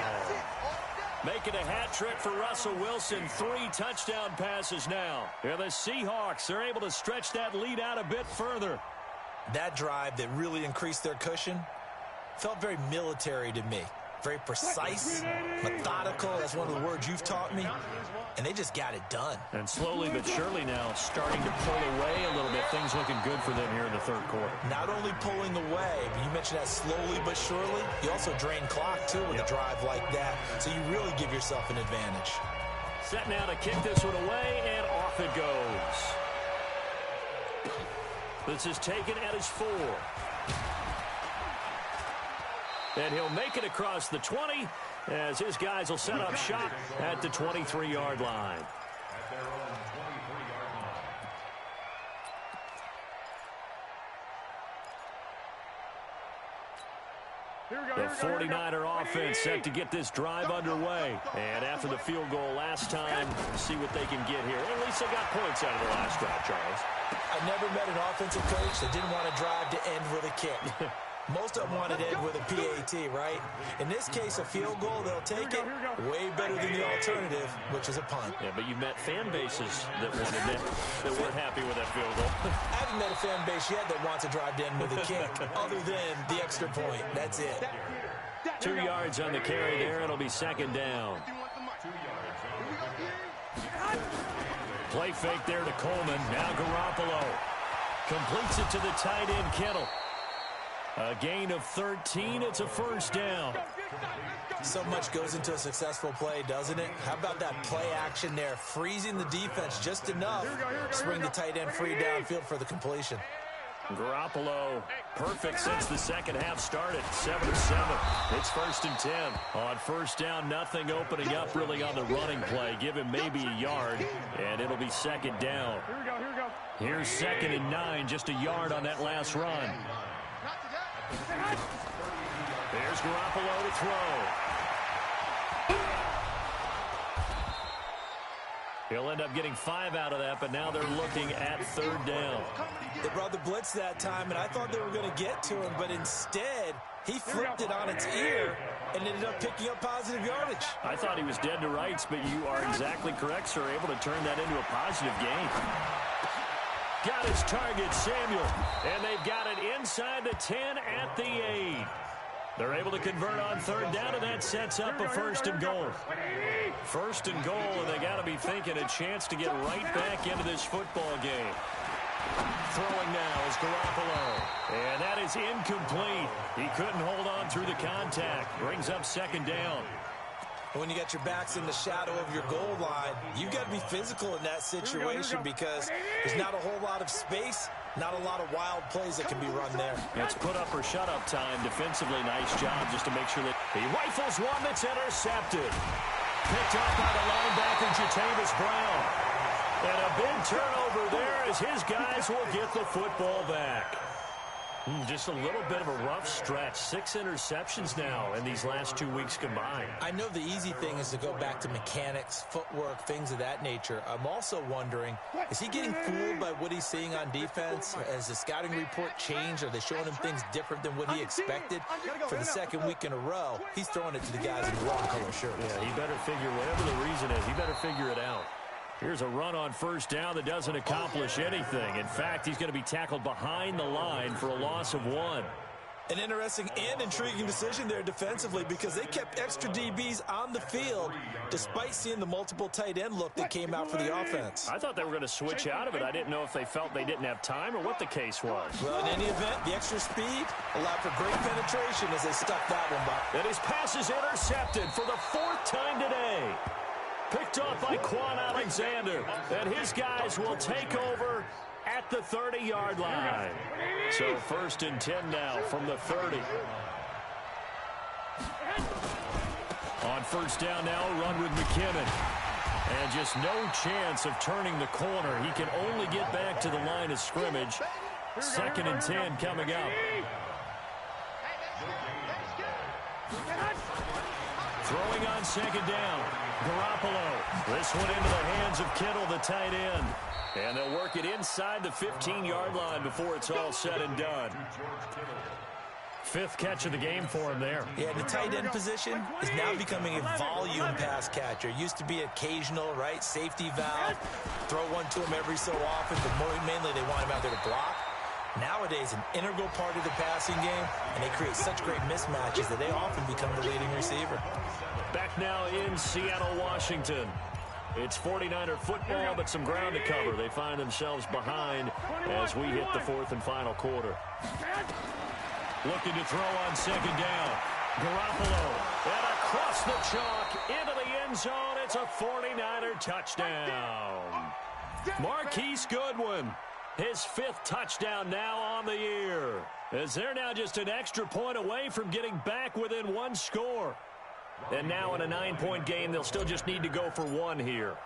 Making a hat trick for Russell Wilson. 3 touchdown passes now. Yeah, the Seahawks are able to stretch that lead out a bit further. That drive that really increased their cushion felt very military to me. Very precise, methodical. That's one of the words you've taught me. And they just got it done. And slowly but surely now starting to pull away a little bit. Things looking good for them here in the 3rd quarter. Not only pulling away, but you mentioned that slowly but surely. You also drain clock, too, with a drive like that. So you really give yourself an advantage. Set now to kick this one away, and off it goes. This is taken at his 4. And he'll make it across the 20 as his guys will set up shop at the 23-yard line. At their own 23-yard line. The 49er offense set to get this drive underway. And after the field goal last time, see what they can get here. At least they got points out of the last drive, Charles. I never met an offensive coach that didn't want to drive to end with a kick. Most of them want to end with a PAT, right? In this case, a field goal, they'll take it way better than the alternative, which is a punt. Yeah, but you've met fan bases that wanted it, that weren't happy with that field goal. I haven't met a fan base yet that wants to drive to end with a kick, other than the extra point. That's it. 2 yards on the carry there. It'll be 2nd down. Play fake there to Coleman. Now Garoppolo completes it to the tight end, Kittle. A gain of 13. It's a first down. So much goes into a successful play, doesn't it? How about that play action there? Freezing the defense just enough. Swing the tight end free downfield for the completion. Garoppolo, perfect since the second half started. 7 of 7. It's 1st and 10. On first down, nothing opening up really on the running play. Give him maybe a yard, and it'll be 2nd down. Here's 2nd and 9, just a yard on that last run. There's Garoppolo to throw. He'll end up getting 5 out of that, but now they're looking at 3rd down. They brought the blitz that time, and I thought they were going to get to him, but instead, he flipped it on its ear and ended up picking up positive yardage. I thought he was dead to rights, but you are exactly correct, sir. Able to turn that into a positive gain. got his target, Samuel. And they've got it inside the 10 at the 8. They're able to convert on third down, and that sets up a first and goal. First and goal, and they got to be thinking a chance to get right back into this football game. Throwing now is Garoppolo. And that is incomplete. He couldn't hold on through the contact. Brings up second down. When you got your backs in the shadow of your goal line, you've got to be physical in that situation because there's not a whole lot of space, not a lot of wild plays that can be run there. It's put up or shut up time. Defensively, nice job just to make sure that he rifles one that's intercepted. Picked up by the linebacker, Jatavis Brown. And a big turnover there as his guys will get the football back. Just a little bit of a rough stretch. 6 interceptions now in these last 2 weeks combined. I know the easy thing is to go back to mechanics, footwork, things of that nature. I'm also wondering, is he getting fooled by what he's seeing on defense? Has the scouting report changed? Are they showing him things different than what he expected? For the second week in a row, he's throwing it to the guys in the wrong color shirts. Yeah, he better figure, whatever the reason is, he better figure it out. Here's a run on first down that doesn't accomplish anything. In fact, he's going to be tackled behind the line for a loss of 1. An interesting and intriguing decision there defensively because they kept extra DBs on the field despite seeing the multiple tight end look that came out for the offense. I thought they were going to switch out of it. I didn't know if they felt they didn't have time or what the case was. Well, in any event, the extra speed allowed for great penetration as they stuck that one by. And his pass is intercepted for the 4th time today. Picked off by Quan Alexander. And his guys will take over at the 30-yard line. So 1st and 10 now from the 30. On first down now, run with McKinnon. And just no chance of turning the corner. He can only get back to the line of scrimmage. 2nd and 10 coming up. Throwing on second down. Garoppolo. This one into the hands of Kittle, the tight end. And they'll work it inside the 15-yard line before it's all said and done. 5th catch of the game for him there. Yeah, the tight end position is now becoming a volume pass catcher. Used to be occasional, right, safety valve. Throw one to him every so often, but mainly they want him out there to block. Nowadays, an integral part of the passing game, and they create such great mismatches that they often become the leading receiver. Back now in Seattle, Washington. It's 49er football, but some ground to cover. They find themselves behind as we hit the 4th and final quarter. Looking to throw on second down. Garoppolo. And across the chalk into the end zone. It's a 49er touchdown. Marquise Goodwin. His 5th touchdown now on the year. As they're now just an extra point away from getting back within 1 score. And now in a 9-point game, they'll still just need to go for 1 here.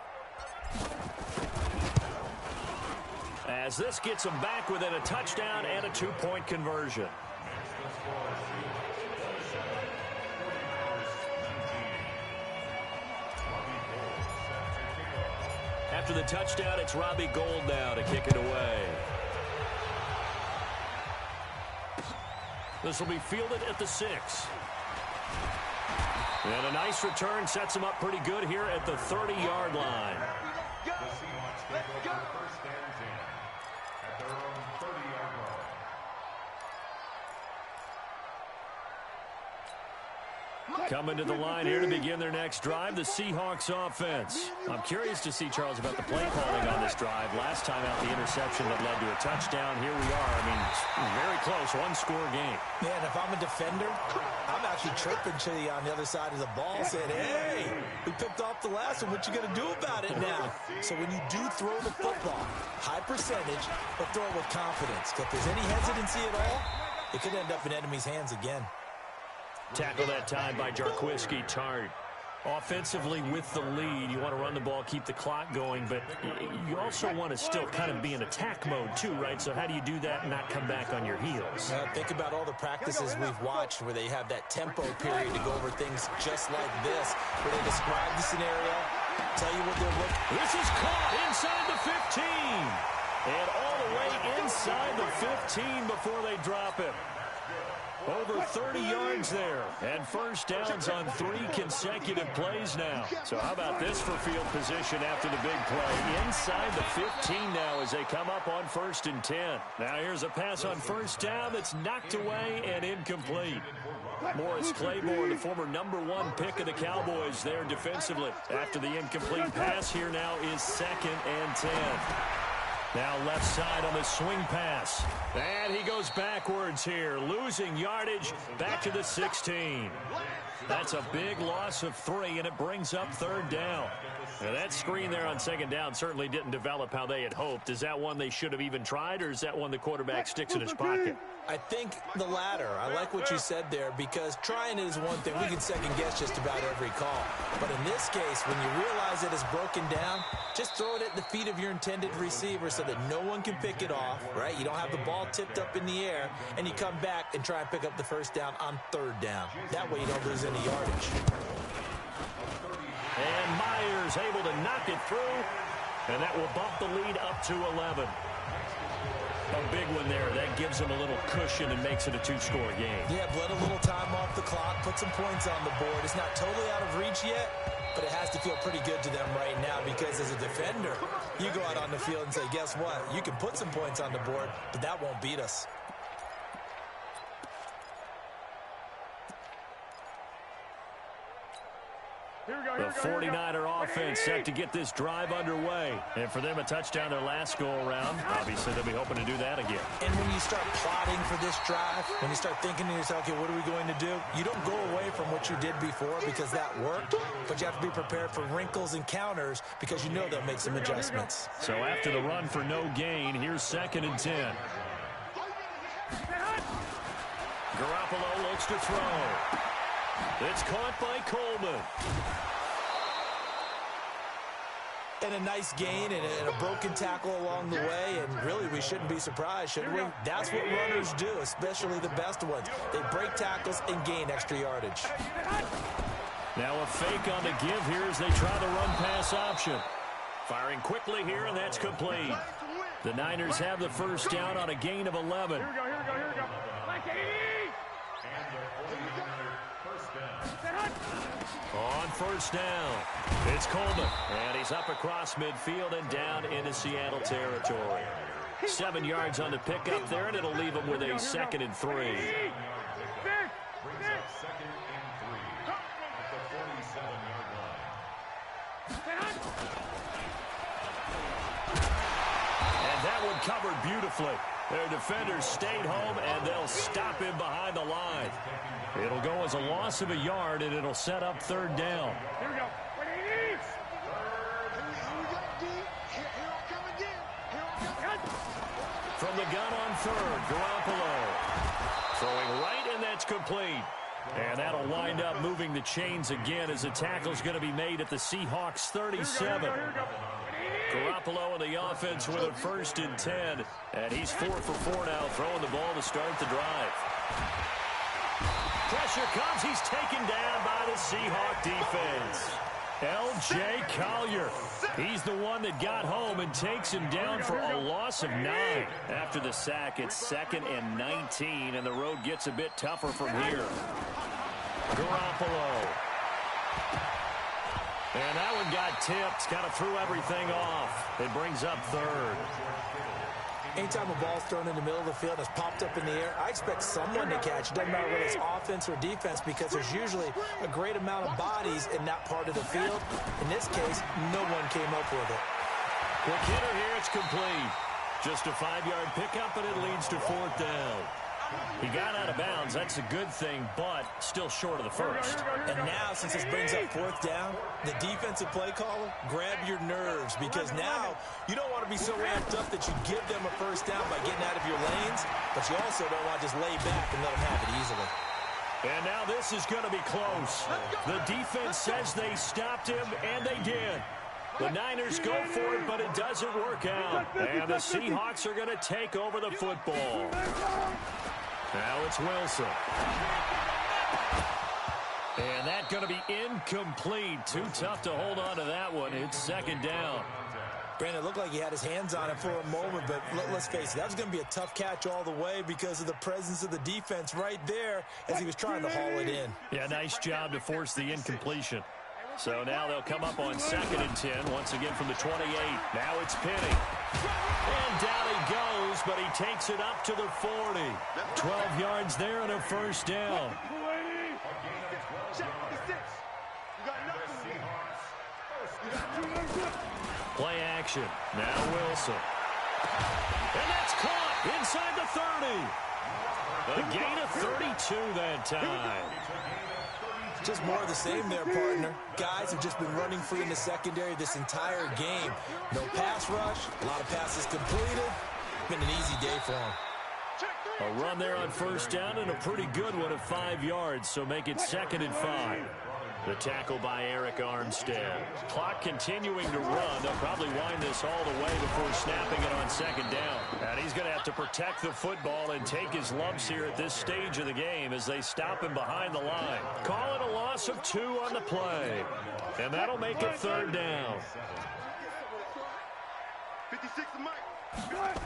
As this gets them back within a touchdown and a 2-point conversion. After the touchdown, it's Robbie Gould now to kick it away. This will be fielded at the 6. And a nice return sets him up pretty good here at the 30-yard line. The Seahawks take over 1st and 10 at their own 30-yard line. Coming to the line here to begin their next drive, the Seahawks offense. I'm curious to see, Charles, about the play calling on this drive. Last time out, the interception that led to a touchdown. Here we are. I mean, very close, 1-score game. Man, if I'm a defender, I'm actually chirping to you on the other side of the ball, saying, hey, we picked off the last one. What you going to do about it now? So when you do throw the football, high percentage, but throw it with confidence. If there's any hesitancy at all, it could end up in enemy's hands again. Tackle that time by Jarquiski Tart. Offensively with the lead, you want to run the ball, keep the clock going, but you also want to still kind of be in attack mode too, right? So how do you do that and not come back on your heels? Think about all the practices we've watched where they have that tempo period to go over things just like this, where they describe the scenario, tell you what they're looking. This is caught inside the 15. And all the way inside the 15 before they drop it. Over 30 yards there. And first downs on 3 consecutive plays now. So how about this for field position after the big play? Inside the 15 now as they come up on 1st and 10. Now here's a pass on first down that's knocked away and incomplete. Morris Claiborne, the former #1 pick of the Cowboys there defensively. After the incomplete pass, here now is 2nd and 10. Now left side on the swing pass. And he goes backwards here, losing yardage back to the 16. That's a big loss of 3, and it brings up 3rd down. Now that screen there on 2nd down certainly didn't develop how they had hoped. Is that one they should have even tried, or is that one the quarterback sticks in his pocket? I think the latter. I like what you said there, because trying it is one thing. We can second guess just about every call. But in this case, when you realize it is broken down, just throw it at the feet of your intended receiver so that no one can pick it off, right? You don't have the ball tipped up in the air, and you come back and try and pick up the first down on 3rd down. That way you don't lose any yardage. And Myers able to knock it through, and that will bump the lead up to 11. A big one there. That gives them a little cushion and makes it a 2-score game. Yeah, bled a little time off the clock, put some points on the board. It's not totally out of reach yet, but it has to feel pretty good to them right now, because as a defender, you go out on the field and say, guess what? You can put some points on the board, but that won't beat us. The 49er offense set to get this drive underway. And for them, a touchdown their last go-around. Obviously, they'll be hoping to do that again. And when you start plotting for this drive, when you start thinking to yourself, okay, what are we going to do? You don't go away from what you did before because that worked, but you have to be prepared for wrinkles and counters because you know they'll make some adjustments. So after the run for no gain, here's 2nd and 10. Garoppolo looks to throw. It's caught by Coleman. And a nice gain and a broken tackle along the way, and really we shouldn't be surprised, should we? That's what runners do, especially the best ones. They break tackles and gain extra yardage. Now a fake on the give here as they try the run-pass option. Firing quickly here, and that's complete. The Niners have the first down on a gain of 11. Here we go. On first down, it's Coleman, and he's up across midfield and down into Seattle territory. 7 yards on the pickup there, and it'll leave him with a 2nd and 3. Brings up 2nd and 3 at the 47-yard line. And that one covered beautifully. Their defenders stayed home, and they'll stop him behind the line. It'll go as a loss of a yard, and it'll set up 3rd down. Here we go. From the gun on 3rd, Garoppolo. Throwing right, and that's complete. And that'll wind up moving the chains again as the tackle's going to be made at the Seahawks 37. Garoppolo in the offense with a 1st and 10. And he's 4 for 4 now, throwing the ball to start the drive. Pressure comes. He's taken down by the Seahawk defense. L.J. Collier. He's the one that got home and takes him down for a loss of 9. After the sack, it's 2nd and 19, and the road gets a bit tougher from here. Garoppolo. And that one got tipped. Kind of threw everything off. It brings up 3rd. Anytime a ball's thrown in the middle of the field and it's popped up in the air, I expect someone to catch. It doesn't matter whether it's offense or defense, because there's usually a great amount of bodies in that part of the field. In this case, no one came up with it. Quick hitter here, it's complete. Just a 5-yard pickup, and it leads to 4th down. He got out of bounds. That's a good thing, but still short of the first. And now, since this brings up 4th down, the defensive play caller, grab your nerves, because now you don't want to be so ramped up that you give them a first down by getting out of your lanes, but you also don't want to just lay back and let them have it easily. And now this is going to be close. The defense says they stopped him, and they did. The Niners go for it, but it doesn't work out. And the Seahawks are going to take over the football. Now it's Wilson. And that's going to be incomplete. Too tough to hold on to that one. It's 2nd down. Brandon, it looked like he had his hands on it for a moment, but let's face it, that was going to be a tough catch all the way because of the presence of the defense right there as he was trying to haul it in. Yeah, nice job to force the incompletion. So now they'll come up on 2nd and 10, once again from the 28. Now it's Penny. And down he goes, but he takes it up to the 40. 12 yards there and a first down. Play action. Now Wilson. And that's caught inside the 30. A gain of 32 that time. Just more of the same there, partner. Guys have just been running free in the secondary this entire game. No pass rush, a lot of passes completed. Been an easy day for them. A run there on first down and a pretty good one of 5 yards, so make it 2nd and 5. The tackle by Eric Armstead. Clock continuing to run. They'll probably wind this all the way before snapping it on 2nd down. And he's going to have to protect the football and take his lumps here at this stage of the game as they stop him behind the line. Call it a loss of 2 on the play. And that'll make it 3rd down. 56 to Mike.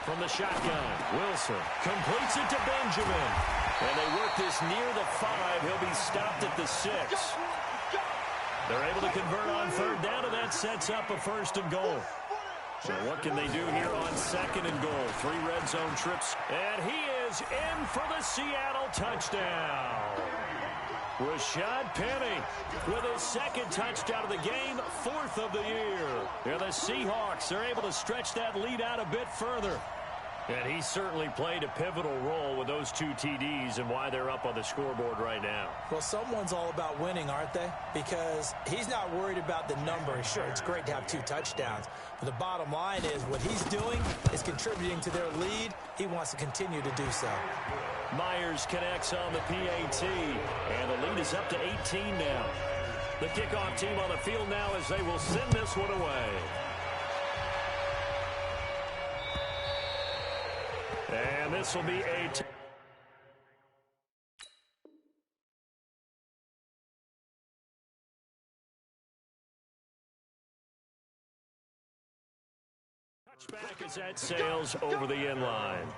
From the shotgun, Wilson completes it to Benjamin. And they work this near the 5. He'll be stopped at the 6. They're able to convert on 3rd down, and that sets up a 1st and goal. So what can they do here on 2nd and goal? 3 red zone trips, and he is in for the Seattle touchdown. Rashad Penny with his 2nd touchdown of the game, 4th of the year. Yeah, the Seahawks are able to stretch that lead out a bit further. And he certainly played a pivotal role with those 2 TDs and why they're up on the scoreboard right now. Well, someone's all about winning, aren't they? Because he's not worried about the number. Sure, it's great to have 2 touchdowns. But the bottom line is what he's doing is contributing to their lead. He wants to continue to do so. Myers connects on the PAT, and the lead is up to 18 now. The kickoff team on the field now as they will send this one away. And this will be a touchback as that sails over the end line.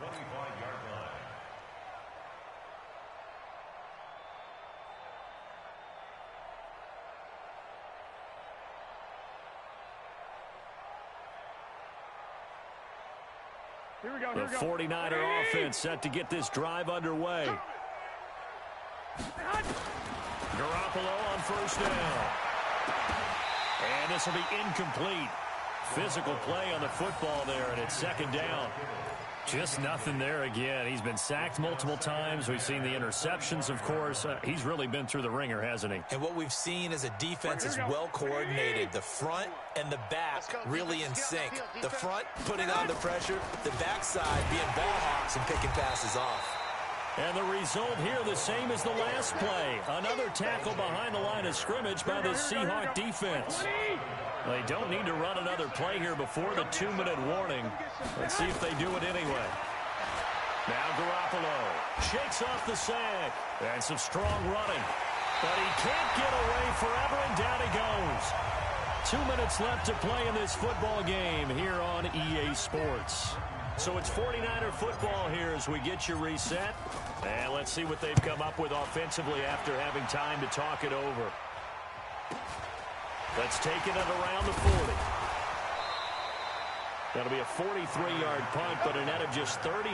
Here we go, The 49er offense set to get this drive underway. Garoppolo on 1st down. And this will be incomplete. Physical play on the football there, and it's 2nd down. Just nothing there again. He's been sacked multiple times. We've seen the interceptions, of course. He's really been through the ringer, hasn't he? And what we've seen is a defense is well coordinated. The front and the back really in sync. The front putting on the pressure, the backside being ball hawks and picking passes off. And the result here the same as the last play. Another tackle behind the line of scrimmage by the Seahawk defense. They don't need to run another play here before the 2-minute warning. Let's see if they do it anyway. Now Garoppolo shakes off the sack. And some strong running. But he can't get away forever, and down he goes. 2 minutes left to play in this football game here on EA Sports. So it's 49er football here as we get you reset. And let's see what they've come up with offensively after having time to talk it over. That's taken it around the 40. That'll be a 43-yard punt, but a net of just 33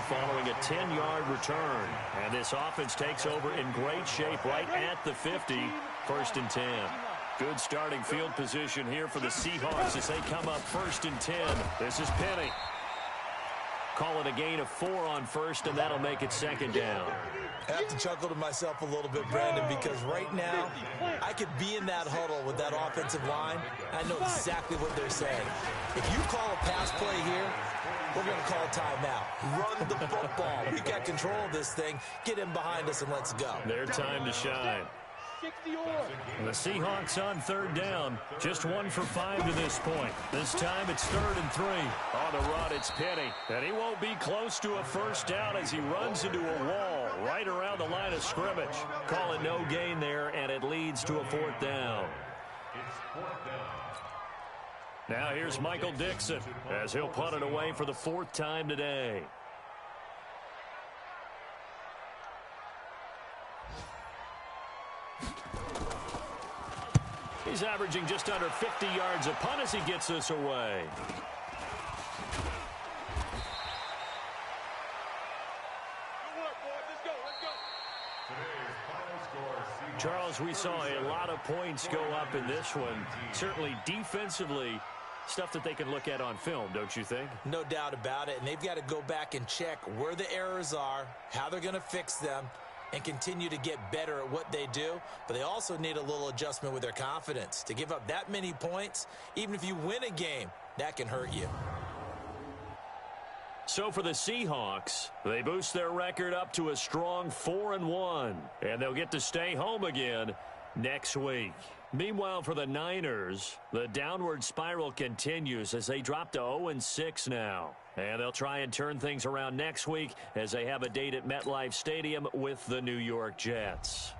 following a 10-yard return. And this offense takes over in great shape right at the 50, 1st and 10. Good starting field position here for the Seahawks as they come up 1st and 10. This is Penny. Call it a gain of 4 on 1st, and that'll make it 2nd down. I have to chuckle to myself a little bit, Brandon, because right now I could be in that huddle with that offensive line. I know exactly what they're saying. If you call a pass play here, we're going to call a timeout. Run the football. We got control of this thing. Get in behind us and let's go. Their time to shine. The Seahawks on 3rd down. Just 1 for 5 to this point. This time it's 3rd and 3. On the run, it's Penny. And he won't be close to a 1st down as he runs into a wall right around the line of scrimmage. Call it no gain there, and it leads to a 4th down. It's 4th down. Now here's Michael Dixon as he'll punt it away for the 4th time today. He's averaging just under 50 yards a punt as he gets this away. Charles, we saw a lot of points go up in this one. Certainly defensively, stuff that they can look at on film, don't you think? No doubt about it. And they've got to go back and check where the errors are, how they're going to fix them, and continue to get better at what they do. But they also need a little adjustment with their confidence. To give up that many points, even if you win a game, that can hurt you. So for the Seahawks, they boost their record up to a strong 4-1, and they'll get to stay home again next week. Meanwhile, for the Niners, the downward spiral continues as they drop to 0-6 now. And they'll try and turn things around next week as they have a date at MetLife Stadium with the New York Jets.